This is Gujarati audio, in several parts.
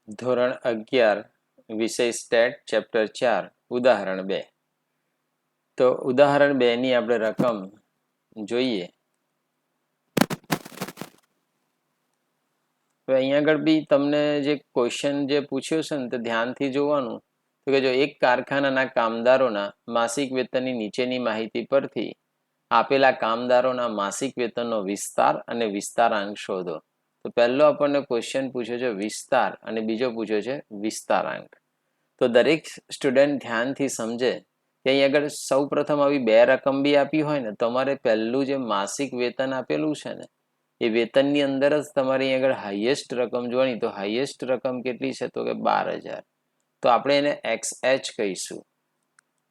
ધોરણ 11 વિષય સ્ટેટ ચેપ્ટર 4 ઉદાહરણ 2. તો ઉદાહરણ 2 ની આપણે રકમ જોઈએ. તો અહીંયા આગળ બી તમને જે ક્વેશ્ચન જે પૂછ્યો છે ને તે ધ્યાનથી જોવાનું. તો કે જો એક કારખાનાના કામદારોના માસિક વેતનની નીચેની માહિતી પરથી આપેલા કામદારોના માસિક વેતનનો વિસ્તાર અને વિસ્તારાંક શોધો. તો પહેલો આપણને ક્વેશ્ચન પૂછ્યો છે વિસ્તાર અને બીજો પૂછ્યો છે વિસ્તારાંક. તો દરેક સ્ટુડન્ટ ધ્યાનથી સમજે કે અહીં આગળ સૌ પ્રથમ આવી બે રકમ બી આપી હોય ને, તમારે પહેલું જે માસિક વેતન આપેલું છે ને એ વેતનની અંદર જ તમારે અહીં આગળ હાઈએસ્ટ રકમ જોવાની. તો હાઈએસ્ટ રકમ કેટલી છે? તો કે 12,000. તો આપણે એને XH કહીશું.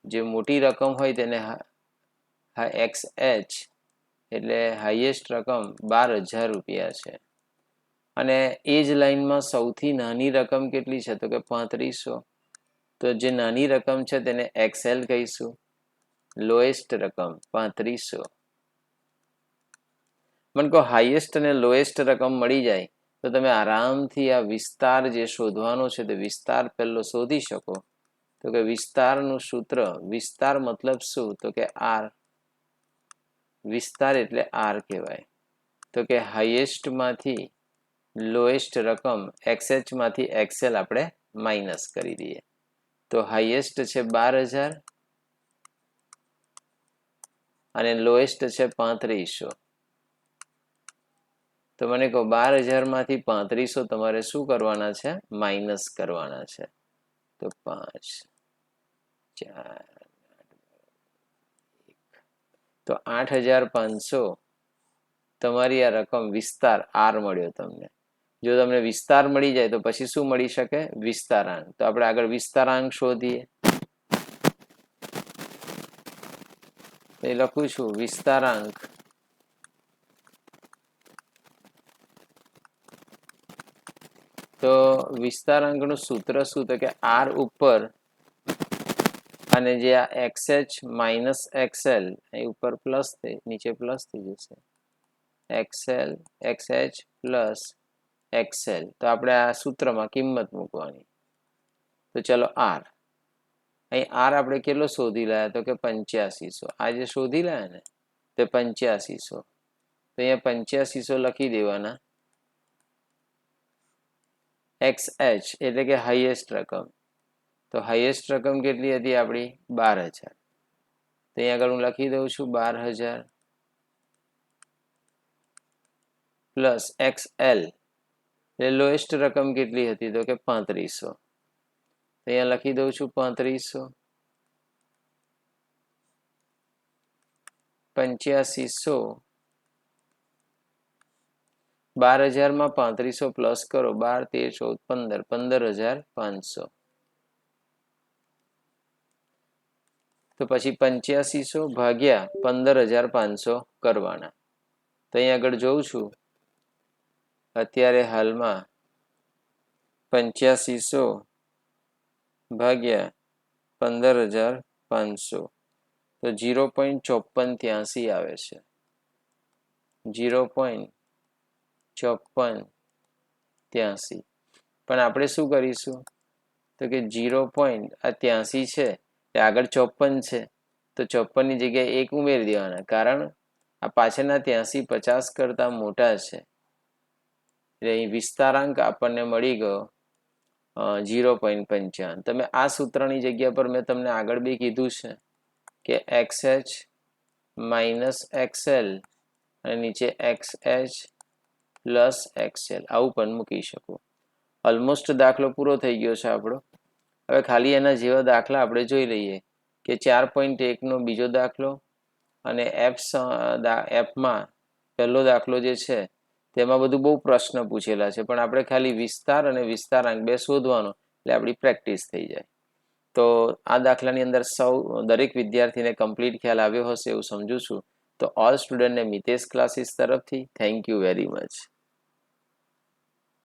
જે મોટી રકમ હોય તેને XH એટલે હાઈએસ્ટ રકમ 12,000 રૂપિયા છે. અને એ જ લાઈનમાં સૌથી નાની રકમ કેટલી છે? તો કે 3500. તો જે નાની રકમ છે તેને XL કહીશું. લોએસ્ટ રકમ 3500. મને કહો હાઈએસ્ટ અને લોએસ્ટ રકમ મળી જાય તો તમે આરામથી આ વિસ્તાર જે શોધવાનો છે તે વિસ્તાર પહેલો શોધી શકો. તો કે વિસ્તારનું સૂત્ર, વિસ્તાર મતલબ શું? તો કે R. વિસ્તાર એટલે R કહેવાય. તો કે હાઈએસ્ટ માંથી લોએસ્ટ રકમ XH માંથી XL આપણે માઇનસ કરી દઈએ. તો હાઈએસ્ટ છે 12,000 અને લોએસ્ટ છે 3500. તો મને કહો 12,000 માંથી 3500 તમારે શું કરવાના છે? માઇનસ કરવાના છે. તો 5 4 તો 8,500 તમારી આ રકમ વિસ્તાર R મળ્યો તમને. જો તમને વિસ્તાર મળી જાય તો પછી શું મળી શકે? વિસ્તારાંક. તો આપણે આગળ વિસ્તારાંક શોધીએ. એ લખું છું વિસ્તારાંક તો વિસ્તારાંકનું સૂત્ર શું? તો કે R ઉપર અને જે આ XH માઇનસ XL એ ઉપર પ્લસ થઈ નીચે પ્લસ થઈ જશે. XL XH plus XL. તો આપણે આ સૂત્રમાં કિંમત મૂકવાની. તો ચલો R. અહીં R આપણે કેટલો શોધી લાયા? તો કે 8500. આ જે શોધી લાયા ને તે 8500. તો અહીંયા 8500 લખી દેવાના. XH એટલે કે હાઈએસ્ટ રકમ. તો હાઈએસ્ટ રકમ કેટલી હતી આપણી? 12,000. તો અહીંયા આગળ હું લખી દઉં છું 12,000 પ્લસ XL એટલે લોએસ્ટ રકમ કેટલી હતી? તો કે 3500. તો અહીંયા લખી દઉં છું 3500. 8500 12,000 માં 3500 પ્લસ કરો 12 13 14 15 15,500. તો પછી 8500 ભાગ્યા 15,500 કરવાના. તો અહીં આગળ જોઉં છું અત્યારે હાલમાં 8500 ભાગ્યા 15,500 તો 0.5483 આવે છે. 0.5483. પણ આપણે શું કરીશું? તો કે 0.83 છે એ આગળ 54 છે તો 54 ની જગ્યાએ 1 ઉમેરી દેવાના. કારણ આ પાછળના 83 50 કરતા મોટા છે. એટલે અહીં વિસ્તારાંક આપણને મળી ગયો 0.55. તમે આ સૂત્રની જગ્યા પર મેં તમને આગળ બી કીધું છે કે XH માઇનસ XL અને નીચે XH પ્લસ XL આવું પણ મૂકી શકો. ઓલમોસ્ટ દાખલો પૂરો થઈ ગયો છે આપણો. હવે ખાલી એના જેવા દાખલા આપણે જોઈ લઈએ કે 4.1 નો બીજો દાખલો અને એફમાં પહેલો દાખલો જે છે તેમાં બધું બહુ પ્રશ્ન પૂછેલા છે, પણ આપણે ખાલી વિસ્તાર અને વિસ્તારાંક બે શોધવાનો એટલે આપણી પ્રેક્ટિસ થઈ જાય. તો આ દાખલાની અંદર દરેક વિદ્યાર્થીને કમ્પ્લીટ ખ્યાલ આવ્યો હશે એવું સમજુ છું. તો ઓલ સ્ટુડન્ટને મિતેશ ક્લાસીસ તરફથી થેન્ક યુ વેરી મચ.